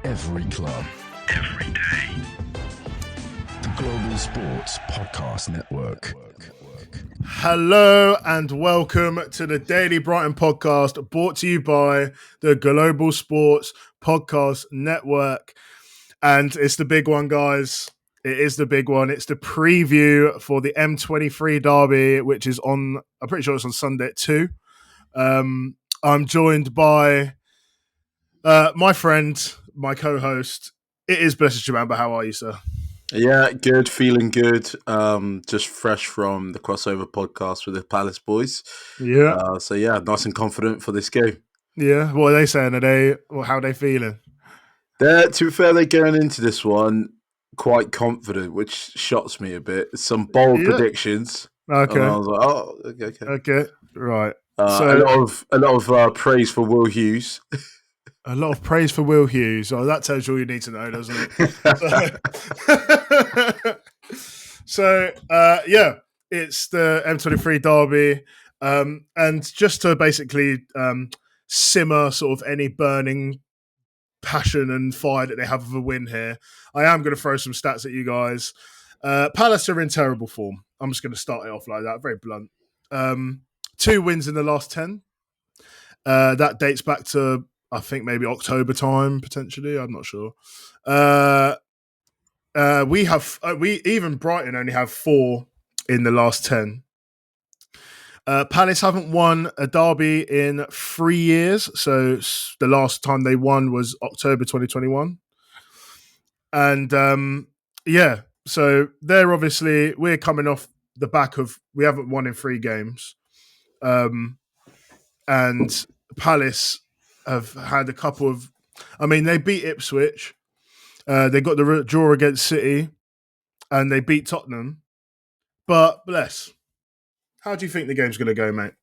Every club, every day. The Global Sports Podcast Network. Hello and welcome to the Daily Brighton podcast, brought to you by the Global Sports Podcast Network. And it's the big one, guys. It is the big one. It's the preview for the M23 derby, which is on, I'm pretty sure it's on Sunday at 2. I'm joined by my friend, my co-host. It is Blessed Shabamba. How are you, sir? Yeah, good, feeling good. Just fresh from the crossover podcast with the Palace boys. Yeah. So yeah, nice and confident for this game. Yeah. What are they saying? How are they feeling? To be fair, they're going into this one quite confident, which shocks me a bit. Some bold predictions. Okay. And I was like, oh, okay. Right. A lot of praise for Will Hughes. A lot of praise for Will Hughes. Oh, that tells you all you need to know, doesn't it? It's the M23 derby. And just to basically simmer sort of any burning passion and fire that they have of a win here, I am going to throw some stats at you guys. Palace are in terrible form. I'm just going to start it off like that, very blunt. 2 wins in the last 10. That dates back to, I think, maybe October time, potentially. I'm not sure. Even Brighton only have 4 in the last 10. Palace haven't won a derby in 3 years. So the last time they won was October 2021. And so we're coming off the back of, we haven't won in 3 games. And Palace have had a couple of, they beat Ipswich. They got the draw against City and they beat Tottenham. But how do you think the game's going to go, mate?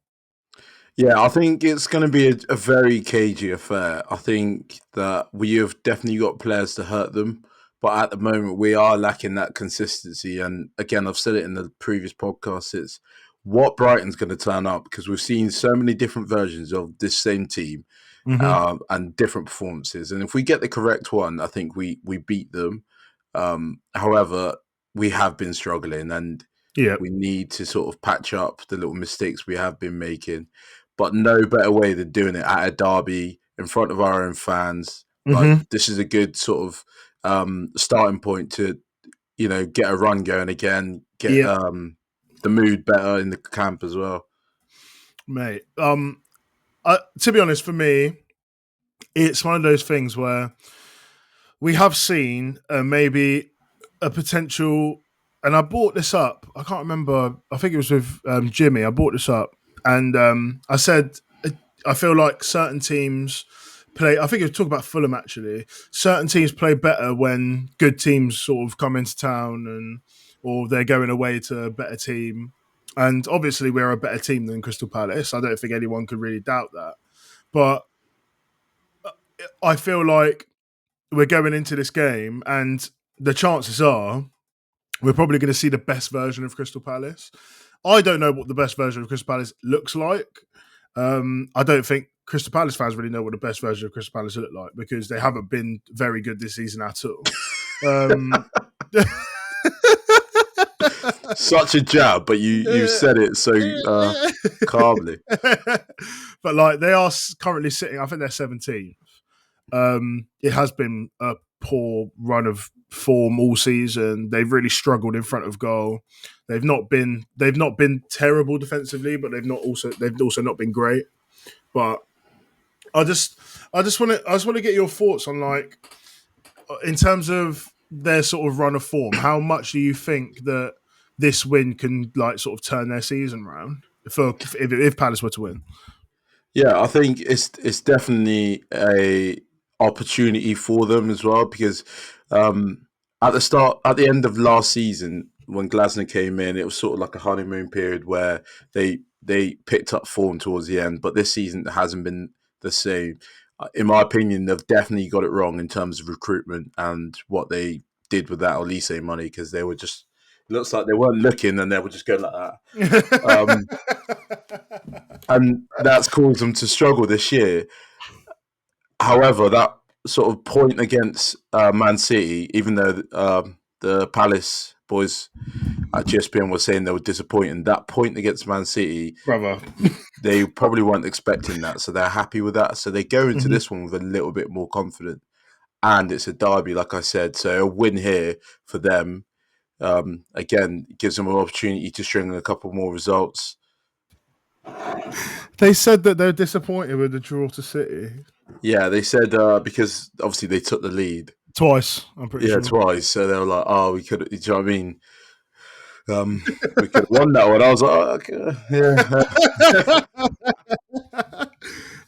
Yeah, I think it's going to be a very cagey affair. I think that we have definitely got players to hurt them. But at the moment, we are lacking that consistency. And again, I've said it in the previous podcast, it's what Brighton's going to turn up, because we've seen so many different versions of this same team and different performances. And if we get the correct one, I think we beat them. However, we have been struggling and we need to sort of patch up the little mistakes we have been making. But no better way than doing it at a derby in front of our own fans. Like, this is a good sort of starting point to, get a run going again, get the mood better in the camp as well. Mate, to be honest, for me, it's one of those things where we have seen maybe a potential, and I brought this up, I can't remember, I think it was with Jimmy, I brought this up, and I said, I feel like certain teams play, I think it was talking about Fulham actually, certain teams play better when good teams sort of come into town or they're going away to a better team. And obviously we're a better team than Crystal Palace. I don't think anyone could really doubt that. But I feel like we're going into this game and the chances are we're probably going to see the best version of Crystal Palace. I don't know what the best version of Crystal Palace looks like. I don't think Crystal Palace fans really know what the best version of Crystal Palace look like, because they haven't been very good this season at all. Such a jab, but you said it so calmly. But like, they are currently sitting, I think they're 17th. It has been a poor run of form all season. They've really struggled in front of goal. They've not been terrible defensively, but they've also not been great. But I just want to get your thoughts on, like, in terms of their sort of run of form, how much do you think that this win can, like, sort of turn their season around if Palace were to win? Yeah, I think it's definitely a opportunity for them as well, because at the end of last season, when Glasner came in, it was sort of like a honeymoon period where they picked up form towards the end, but this season it hasn't been the same. In my opinion, they've definitely got it wrong in terms of recruitment and what they did with that Elise money, because they were just, it looks like they weren't looking and they were just going like that. And that's caused them to struggle this year. However, that sort of point against Man City, even though the Palace boys at GSPN were saying they were disappointed. That point against Man City, brother. they probably weren't expecting that, so they're happy with that. So they go into this one with a little bit more confident. And it's a derby, like I said, so a win here for them, again, gives them an opportunity to string a couple more results. They said that they're disappointed with the draw to City. Yeah, they said because obviously they took the lead. Twice, I'm pretty sure. Yeah, twice. So they were like, oh, we could, do you know what I mean? We could have won that one. I was like, oh, okay. Yeah.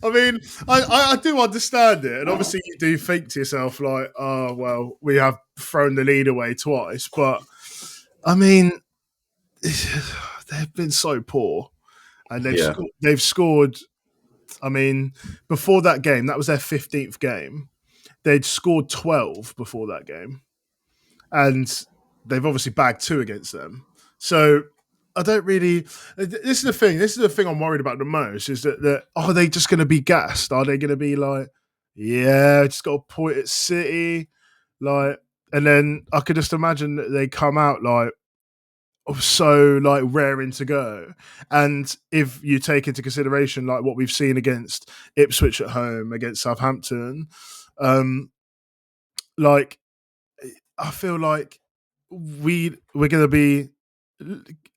I mean, I do understand it. And obviously you do think to yourself like, oh, well, we have thrown the lead away twice. But, I mean, they've been so poor. And they've scored, I mean, before that game, that was their 15th game. They'd scored 12 before that game. And they've obviously bagged 2 against them. So I don't really. This is the thing. This is the thing I'm worried about the most. Is that are they just going to be gassed? Are they going to be like, yeah, just got a point at City, like, and then I could just imagine that they come out like so like raring to go. And if you take into consideration like what we've seen against Ipswich at home, against Southampton, like I feel like we're going to be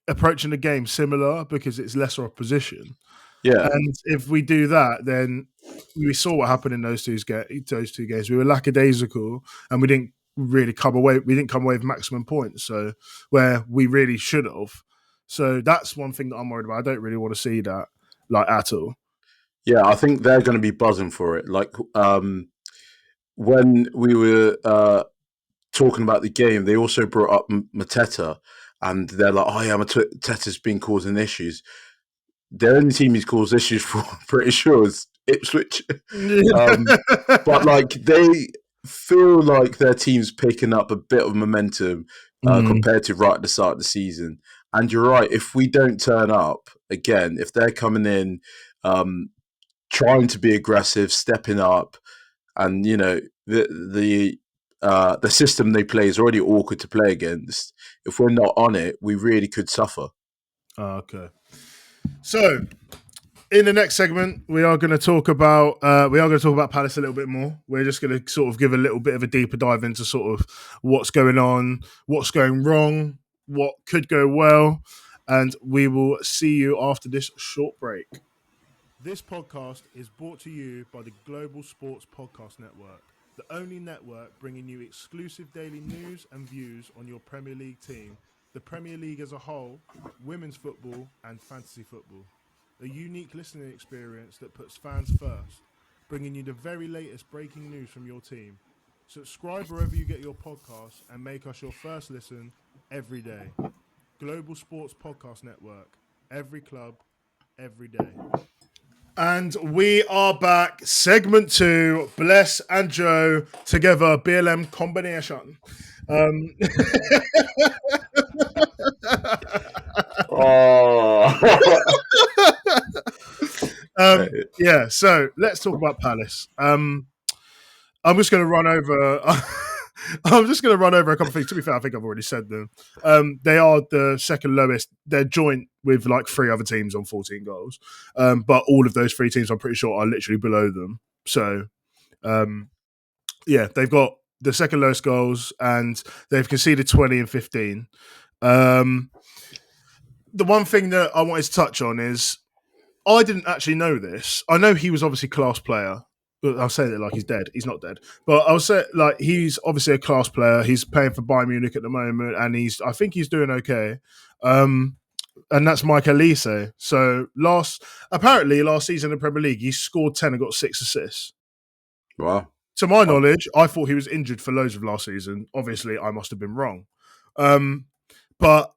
approaching the game similar because it's lesser opposition. Yeah. And if we do that, then we saw what happened in those two games. We were lackadaisical and we didn't really come away. We didn't come away with maximum points. So where we really should have. So that's one thing that I'm worried about. I don't really want to see that like at all. Yeah, I think they're going to be buzzing for it. Like when we were talking about the game, they also brought up Mateta, and they're like, "Oh yeah, Mateta's been causing issues." The only team he's caused issues for, I'm pretty sure, is Ipswich. But like they feel like their team's picking up a bit of momentum compared to right at the start of the season. And you're right, if we don't turn up again, if they're coming in trying to be aggressive, stepping up, and you know the system they play is already awkward to play against. If we're not on it, we really could suffer. Okay. So, in the next segment, we are going to talk about Palace a little bit more. We're just going to sort of give a little bit of a deeper dive into sort of what's going on, what's going wrong, what could go well, and we will see you after this short break. This podcast is brought to you by the Global Sports Podcast Network, the only network bringing you exclusive daily news and views on your Premier League team, the Premier League as a whole, women's football and fantasy football. A unique listening experience that puts fans first, bringing you the very latest breaking news from your team. Subscribe wherever you get your podcasts and make us your first listen every day. Global Sports Podcast Network. Every club, every day. And we are back. Segment 2. Bless and Joe together. BLM combination. Yeah, so let's talk about Palace. I'm just going to run over. I'm just going to run over a couple of things. To be fair, I think I've already said them. They are the second lowest. They're joint with like 3 other teams on 14 goals. But all of those 3 teams, I'm pretty sure, are literally below them. So, yeah, they've got the second lowest goals and they've conceded 20 and 15. The one thing that I wanted to touch on is I didn't actually know this. I know he was obviously a class player. I'll say that like he's dead. He's not dead. But I'll say like he's obviously a class player. He's playing for Bayern Munich at the moment and I think he's doing okay. And that's Mike Elise. So last season in the Premier League, he scored 10 and got 6 assists. Wow. To my knowledge, I thought he was injured for loads of last season. Obviously, I must have been wrong. But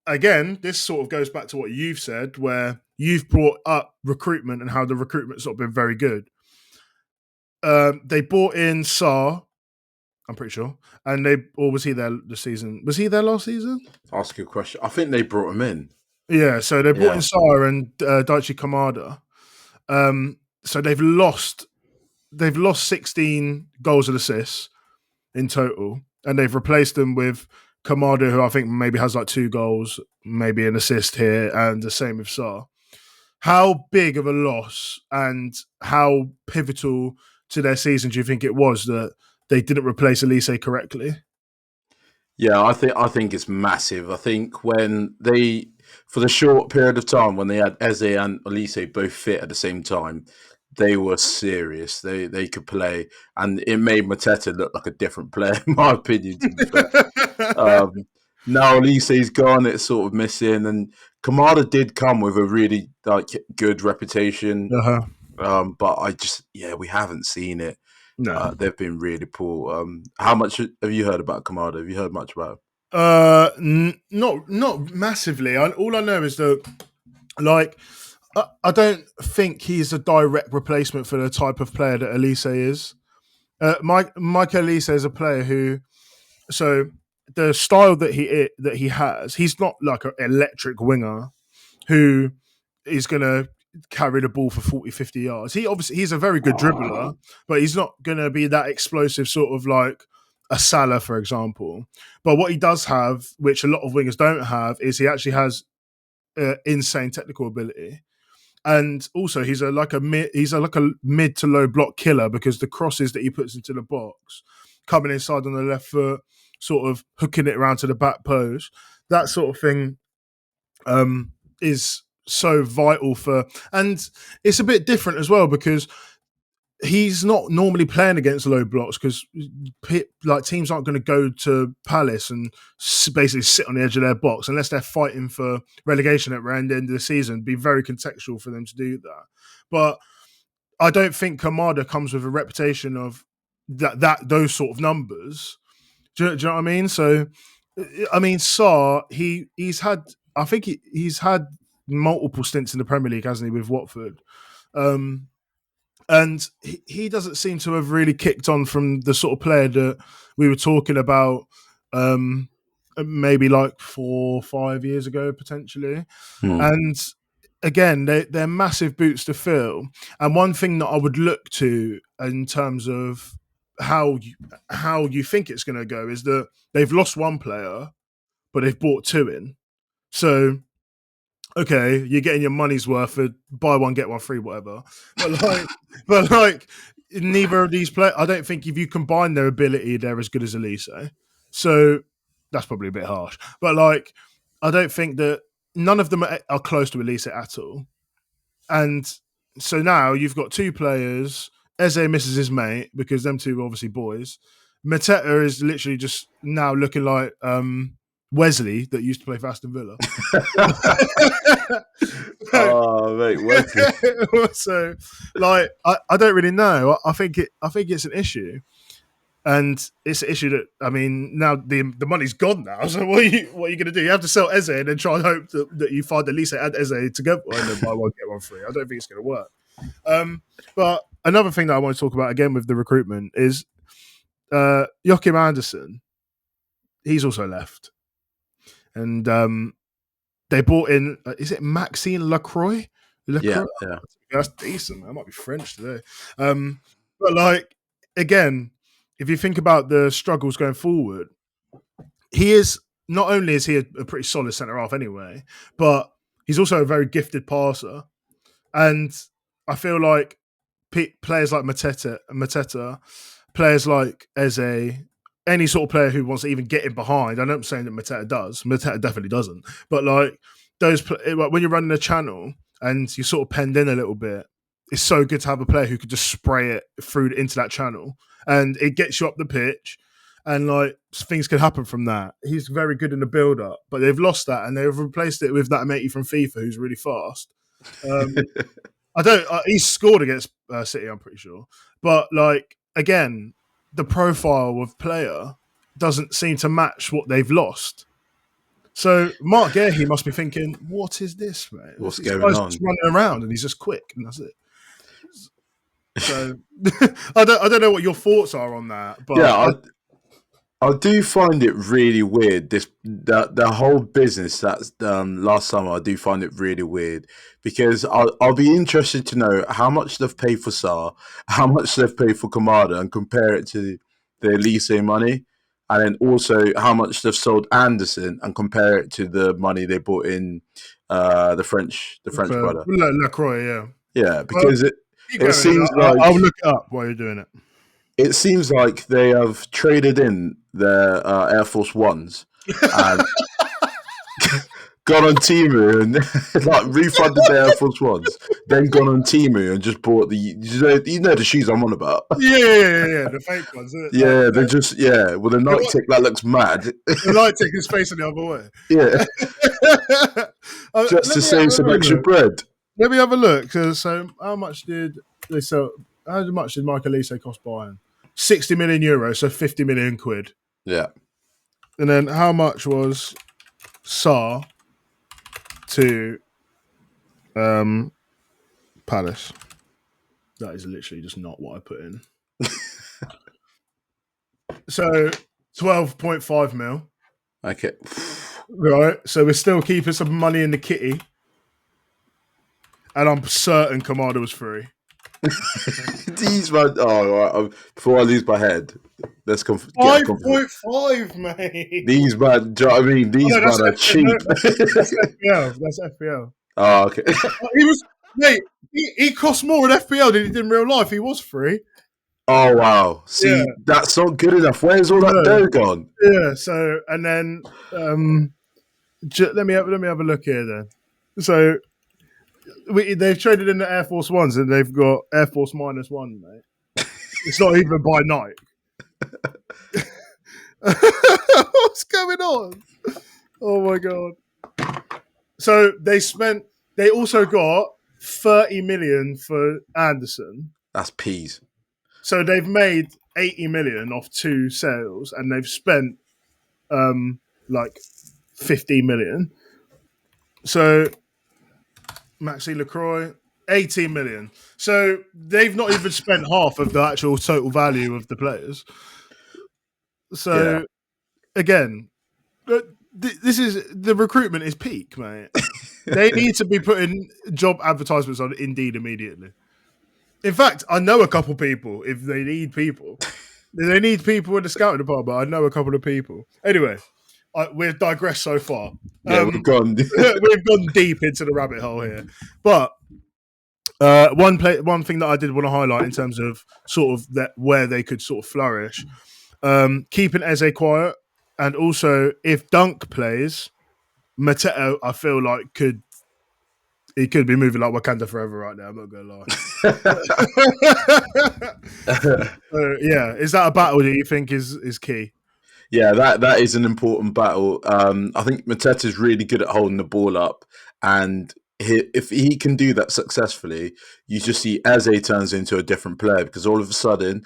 again, this sort of goes back to what you've said, where you've brought up recruitment and how the recruitment's not been very good. They bought in Sarr, I'm pretty sure, and was he there this season? Was he there last season? Ask you a question. I think they brought him in. Yeah, so they brought in Sarr and Daichi Kamada. So they've lost they've lost 16 goals and assists in total, and they've replaced them with Kamada, who I think maybe has like 2 goals, maybe an assist here, and the same with Sarr. How big of a loss and how pivotal to their season do you think it was that they didn't replace Elise correctly? Yeah, I think it's massive. I think when they, for the short period of time when they had Eze and Elise both fit at the same time, they were serious. They could play, and it made Mateta look like a different player, in my opinion. To be fair, now Elise's gone, it's sort of missing, and Kamada did come with a really like good reputation. But we haven't seen it. No. They've been really poor. How much have you heard about Kamada? Have you heard much about him? Not massively. All I know is that, like, I don't think he's a direct replacement for the type of player that Elise is. Mike Elise is a player who, so the style that he has, he's not like an electric winger who is going to carry the ball for 40, 50 yards. He's a very good dribbler, but he's not going to be that explosive sort of like a Salah, for example. But what he does have, which a lot of wingers don't have, is he actually has insane technical ability. And also, he's like a mid to low block killer, because the crosses that he puts into the box, coming inside on the left foot, sort of hooking it around to the back post, that sort of thing is so vital for. And it's a bit different as well, because he's not normally playing against low blocks, because like teams aren't going to go to Palace and basically sit on the edge of their box unless they're fighting for relegation at the end of the season. It'd be very contextual for them to do that. But I don't think Kamada comes with a reputation of those sort of numbers. Do you know what I mean? So, I mean, Sarr, he's had multiple stints in the Premier League, hasn't he, with Watford? And he doesn't seem to have really kicked on from the sort of player that we were talking about maybe like 4 or 5 years ago, potentially. And again, they're massive boots to fill. And one thing that I would look to in terms of how you think it's going to go is that they've lost one player, but they've brought 2 in. So, okay, you're getting your money's worth for buy one, get one free, whatever. But like neither of these players, I don't think if you combine their ability, they're as good as Elise. So that's probably a bit harsh. But like, I don't think that none of them are close to Elise at all. And so now you've got 2 players. Eze misses his mate, because them 2 are obviously boys. Mateta is literally just now looking like Wesley that used to play for Aston Villa. Oh, mate, Wesley. So, like, I don't really know. I think it's an issue, and it's an issue that, I mean, now the money's gone now. So what are you going to do? You have to sell Eze and then try and hope that you find Elise and Eze together and then buy one get one free. I don't think it's going to work. But another thing that I want to talk about again with the recruitment is Joachim Andersen. He's also left. And they brought in, is it Maxime Lacroix? Yeah. That's decent, man. I might be French today. But like, again, if you think about the struggles going forward, not only is he a pretty solid centre-half anyway, but he's also a very gifted passer. And I feel like players like Mateta, players like Eze, any sort of player who wants to even get in behind. I'm not saying that Mateta does. Mateta definitely doesn't. But like when you're running a channel and you're sort of penned in a little bit, it's so good to have a player who could just spray it through into that channel, and it gets you up the pitch, and like things can happen from that. He's very good in the build-up, but they've lost that and they've replaced it with that matey from FIFA who's really fast. He's scored against City, I'm pretty sure. But like, again, the profile of player doesn't seem to match what they've lost. So Mark Gahey must be thinking, what is this, mate? What's going on? Just running around and he's just quick, and that's it. So I don't know what your thoughts are on that. But I do find it really weird. The whole business that's last summer. I do find it really weird because I'll be interested to know how much they've paid for Saar, how much they've paid for Kamada, and compare it to the Elise money, and then also how much they've sold Anderson and compare it to the money they bought in the French For brother. Lacroix, yeah. Yeah, Well, because keep it going. seems I'll like look it up while you're doing it. they have traded in their Air Force Ones and gone on Timu and like refunded the Air Force Ones, then gone on Timu and just bought the shoes I'm on about. Yeah. The fake ones. Like, Yeah, they're just with a Nike Tech that looks mad. the light taking his face in the other way. Yeah, just Let to me save some extra look. bread. Let me have a look. So, how much did they sell? How much did Michael Elise cost buying? 60 million euros, so 50 million quid. Yeah, And then how much was Saar to Palace? That is literally just not what I put in. So 12.5 mil. okay. Right. So we're still keeping some money in the kitty. And I'm certain Kamada was free. These man. Oh, right, before I lose my head, let's get 5.5, mate. These man. Do you know what I mean? These man are cheap. That's FPL. That's FPL. Oh, okay. He was, mate. He cost more in FPL than he did in real life. He was free. Oh wow! See, Yeah. that's not good enough. Where's all that dough gone? Yeah. So and then let me have a look here then. So they've traded in the Air Force Ones and they've got Air Force -1, mate. It's not even by night. What's going on? Oh my god! So they also got 30 million for Anderson. That's peas. So they've made 80 million off 2 sales, and they've spent like 15 million. So Maxi Lacroix, 18 million. So they've not even spent half of the actual total value of the players. So again, this is the recruitment is peak, mate. They need to be putting job advertisements on Indeed immediately. In fact, I know a couple people. If they need people in the scouting department. I know a couple of people. Anyway, we've digressed so far. Yeah, we've gone. We've gone deep into the rabbit hole here. But one thing that I did want to highlight in terms of sort of where they could sort of flourish, keeping Eze quiet, and also if Dunk plays, Mateta, I feel like he could be moving like Wakanda forever right now. I'm not gonna lie. Yeah, is that a battle that you think is key? Yeah, that is an important battle. I think Mateta's really good at holding the ball up, and if he can do that successfully, you just see Eze turns into a different player because all of a sudden,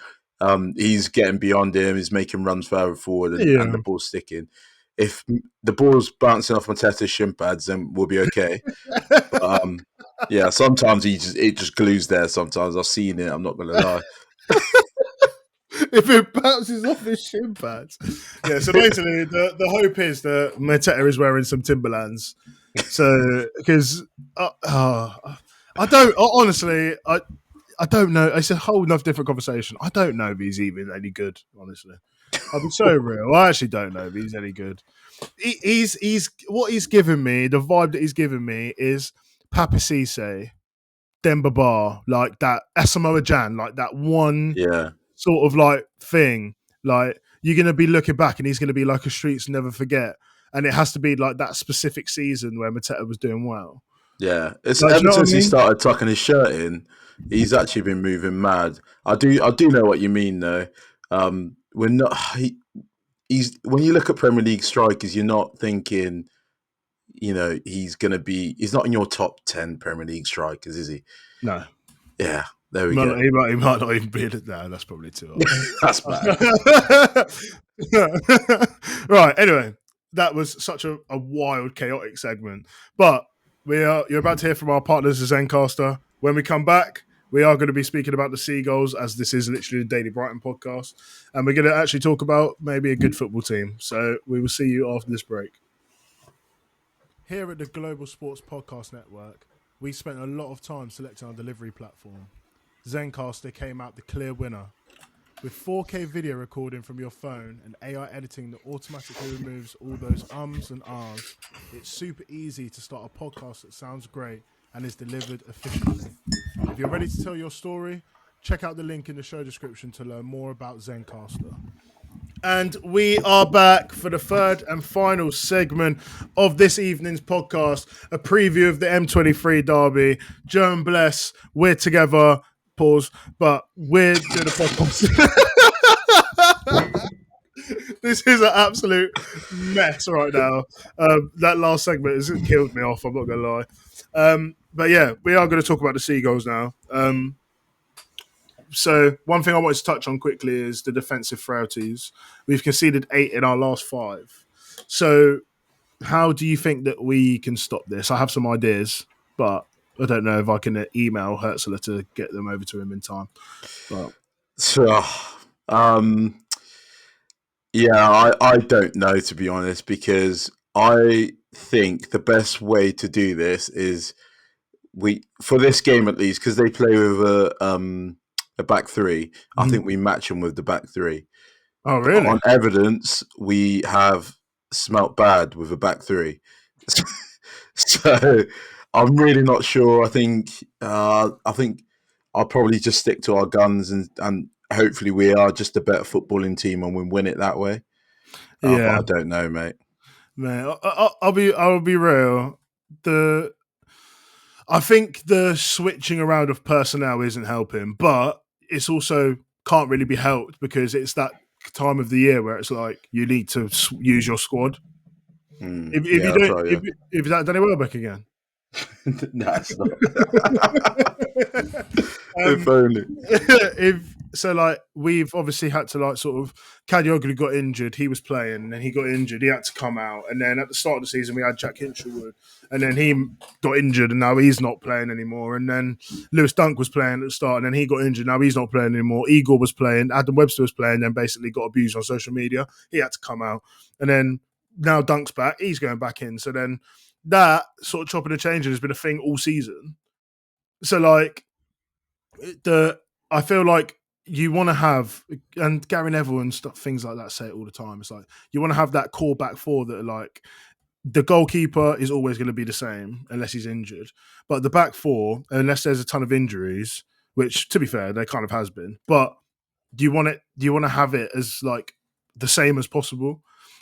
he's getting beyond him, he's making runs further forward, and the ball's sticking. If the ball's bouncing off Mateta's shin pads, then we'll be okay. But, yeah, sometimes it just glues there. Sometimes I've seen it. I'm not gonna lie. If it bounces off his shin pads. Yeah, so basically the hope is that Mateta is wearing some Timberlands. So, because I don't, honestly, I don't know. It's a whole enough different conversation. I don't know if he's even any good, honestly. I'll be so real. I actually don't know if he's any good. He's what he's given me, the vibe that he's given me is Papa Cisse, Demba Ba, like that, Asamoah Jan, like that one sort of like thing. Like you're going to be looking back and he's going to be like a streets never forget. And it has to be like that specific season where Mateta was doing well. Yeah, it's like, ever since he started tucking his shirt in, he's actually been moving mad. I do know what you mean though. We're not. He's when you look at Premier League strikers, you're not thinking, he's not in your top 10 Premier League strikers, is he? No. Yeah, there we go. He might not even be in it now. That's probably too hard. That's bad. Right. Anyway, that was such a wild, chaotic segment. But you're about to hear from our partners at Zencastr. When we come back, We are going to be speaking about the Seagulls, as this is literally the Daily Brighton podcast. And we're going to actually talk about maybe a good football team. So we will see you after this break. Here at the Global Sports Podcast Network, we spent a lot of time selecting our delivery platform. Zencastr came out the clear winner. With 4K video recording from your phone and AI editing that automatically removes all those ums and ahs, it's super easy to start a podcast that sounds great and is delivered efficiently. If you're ready to tell your story, check out the link in the show description to learn more about Zencastr. And we are back for the third and final segment of this evening's podcast, a preview of the M23 derby. Joe and Bless, we're together, pause, but we're doing a podcast. This is an absolute mess right now. That last segment has killed me off, I'm not going to lie. But yeah, we are going to talk about the Seagulls now. So one thing I wanted to touch on quickly is the defensive frailties. We've conceded 8 in our last 5. So how do you think that we can stop this? I have some ideas, but I don't know if I can email Hertzler to get them over to him in time. But yeah, I don't know, to be honest, because I think the best way to do this is for this game at least, because they play with a back three. I think we match them with the back three. Oh, really? But on evidence, we have smelt bad with a back three. So I'm really not sure. I think I'll probably just stick to our guns and hopefully we are just a better footballing team and we win it that way. But I don't know, mate. Man, I'll be real. I think the switching around of personnel isn't helping, but it's also can't really be helped because it's that time of the year where it's like you need to use your squad. If you don't, if that Danny Welbeck again. No, it's not. If only. We've obviously had to sort of Kadioglu got injured, he was playing, and then he got injured, he had to come out, and then at the start of the season we had Jack Hinchelwood, and then he got injured and now he's not playing anymore, and then Lewis Dunk was playing at the start and then he got injured, now he's not playing anymore. Igor was playing, Adam Webster was playing, then basically got abused on social media, he had to come out, and then now Dunk's back, he's going back in, so then that sort of chopping and changing has been a thing all season. So I feel like you want to have, and Gary Neville and stuff, things like that say it all the time. It's like you want to have that core back four that are like the goalkeeper is always going to be the same unless he's injured, but the back four, unless there's a ton of injuries, which to be fair, there kind of has been. But do you want to have it as like the same as possible?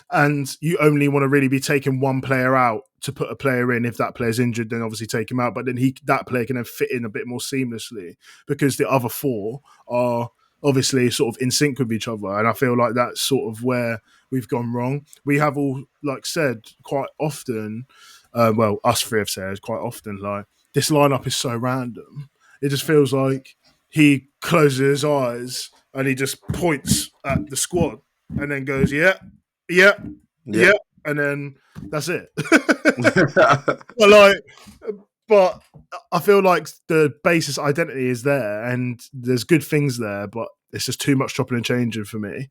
And you only want to really be taking one player out to put a player in. If that player's injured, then obviously take him out. But then that player can then fit in a bit more seamlessly because the other 4 are obviously sort of in sync with each other. And I feel like that's sort of where we've gone wrong. We have all said quite often, us 3 have said quite often, this lineup is so random. It just feels like he closes his eyes and he just points at the squad and then goes, yeah, and then that's it. But I feel like the basis identity is there, and there's good things there, but it's just too much chopping and changing for me.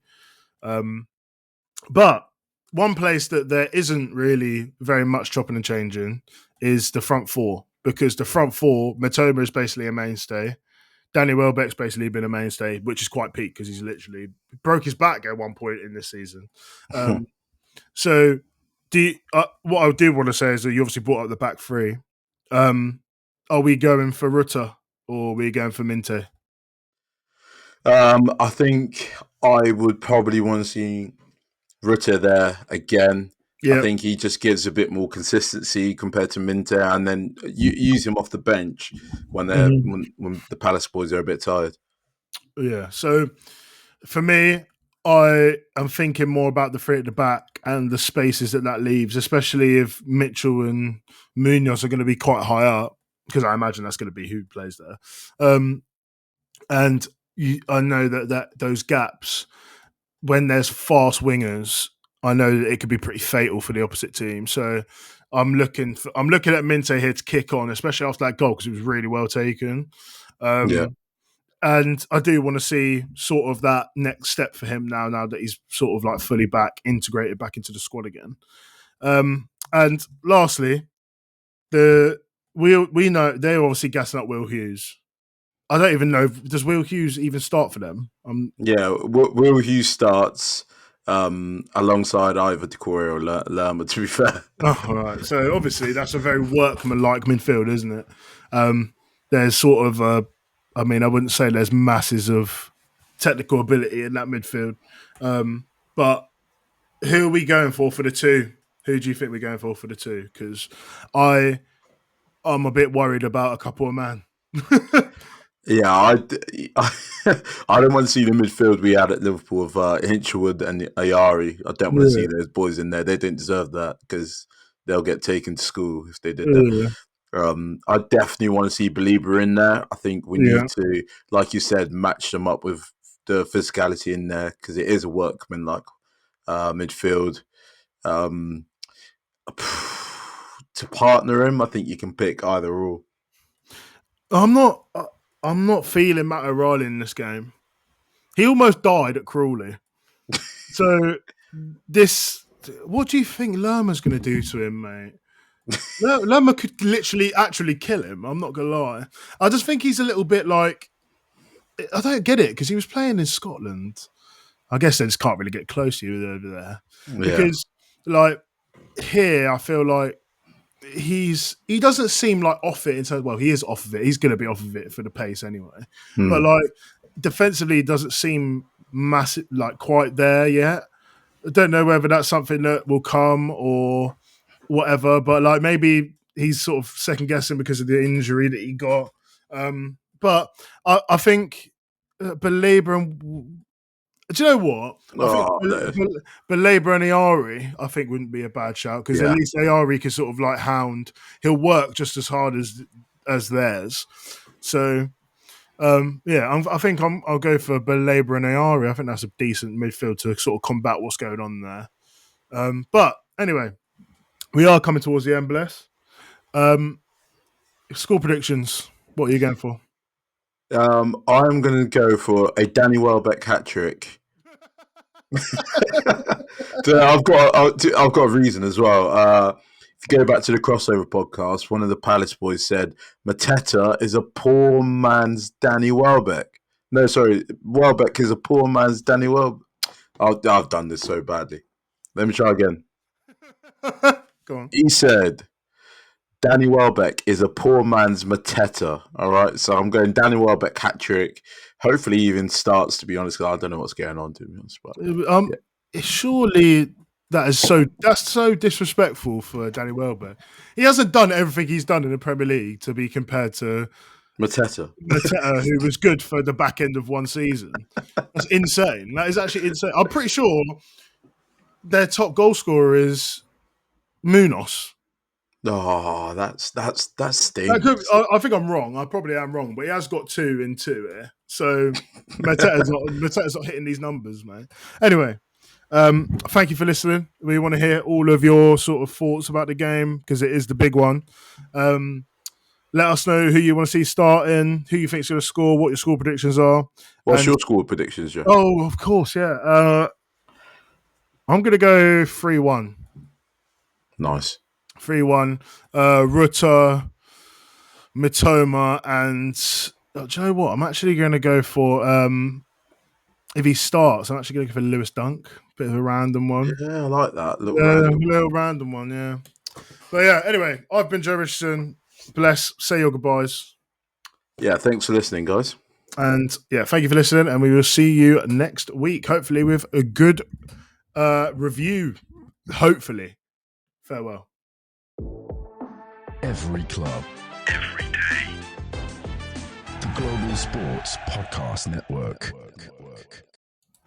But one place that there isn't really very much chopping and changing is the front 4, because the front 4, Mateta is basically a mainstay. Danny Welbeck's basically been a mainstay, which is quite peak because he's literally broke his back at one point in this season. So, what I do want to say is that you obviously brought up the back 3. Are we going for Ruta or are we going for Minta? I think I would probably want to see Ruta there again. Yep. I think he just gives a bit more consistency compared to Minta, and then you use him off the bench when when the Palace boys are a bit tired. Yeah. So for me, I am thinking more about the 3 at the back and the spaces that leaves, especially if Mitchell and Munoz are going to be quite high up, because I imagine that's going to be who plays there. And I know that those gaps, when there's fast wingers, I know that it could be pretty fatal for the opposite team. So I'm looking at Minta here to kick on, especially after that goal, because it was really well taken. Yeah. And I do want to see sort of that next step for him now that he's sort of like fully integrated back into the squad again. And lastly, we know they're obviously gassing up Will Hughes. I don't even know, does Will Hughes even start for them? Yeah, Will Hughes starts alongside either Decore or Lerma, to be fair. Oh, all right. So obviously that's a very workman-like midfield, isn't it? There's sort of I wouldn't say there's masses of technical ability in that midfield. But who are we going for the two? Who do you think we're going for the two? Because I'm a bit worried about a couple of man. Yeah, I don't want to see the midfield we had at Liverpool of Hinchelwood and Ayari. I don't want to see those boys in there. They didn't deserve that because they'll get taken to school if they did that. I definitely want to see Belieber in there. I think we need to, like you said, match them up with the physicality in there because it is a workman-like midfield. To partner him, I think you can pick either or. I'm not feeling Matt O'Reilly in this game. He almost died at Crawley. So what do you think Lerma's going to do to him, mate? Lerma could literally actually kill him. I'm not going to lie. I just think he's a little bit like, I don't get it because he was playing in Scotland. I guess they just can't really get close to you over there. Yeah. Because like here, I feel like he doesn't seem like off it in terms. Well, he is off of it. He's going to be off of it for the pace anyway. But like defensively, it doesn't seem massive, like quite there yet. I don't know whether that's something that will come or whatever. But like maybe he's sort of second guessing because of the injury that he got. But I think Belieber and. Do you know what? I think Belieber and Ayari, I think, wouldn't be a bad shout because at least Ayari can sort of like hound. He'll work just as hard as theirs. So, I think I'll go for Belieber and Ayari. I think that's a decent midfield to sort of combat what's going on there. But anyway, we are coming towards the end, Bless. Score predictions. What are you going for? I'm going to go for a Danny Welbeck hat trick. I've got a reason as well. If you go back to the crossover podcast, one of the Palace boys said Mateta is a poor man's Danny Welbeck. No, sorry, Welbeck is a poor man's Danny Welbeck. I've done this so badly. Let me try again. Go on. He said Danny Welbeck is a poor man's Mateta. All right, so I'm going Danny Welbeck hat trick. Hopefully, he even starts. To be honest, because I don't know what's going on. To be honest, but surely that's so disrespectful for Danny Welbeck. He hasn't done everything he's done in the Premier League to be compared to Mateta, who was good for the back end of one season. That's insane. That is actually insane. I'm pretty sure their top goal scorer is Munoz. Oh, that stinks. I think I'm wrong. I probably am wrong, but he has got 2 in 2 here. So Mateta's not hitting these numbers, man. Anyway, thank you for listening. We want to hear all of your sort of thoughts about the game because it is the big one. Let us know who you want to see starting, who you think is going to score, what your score predictions are. What's your score predictions, Joe? Oh, of course, yeah. I'm going to go 3-1. Nice. 3-1. Ruta, Mitoma, and do you know what? I'm actually going to go for if he starts. I'm actually going to go for Lewis Dunk. Bit of a random one. Yeah, I like that. Little random one. Yeah. But yeah. Anyway, I've been Joe Richardson. Bless. Say your goodbyes. Yeah. Thanks for listening, guys. And yeah, thank you for listening. And we will see you next week. Hopefully with a good review. Hopefully. Farewell. Every club, every day. The Global Sports Podcast Network.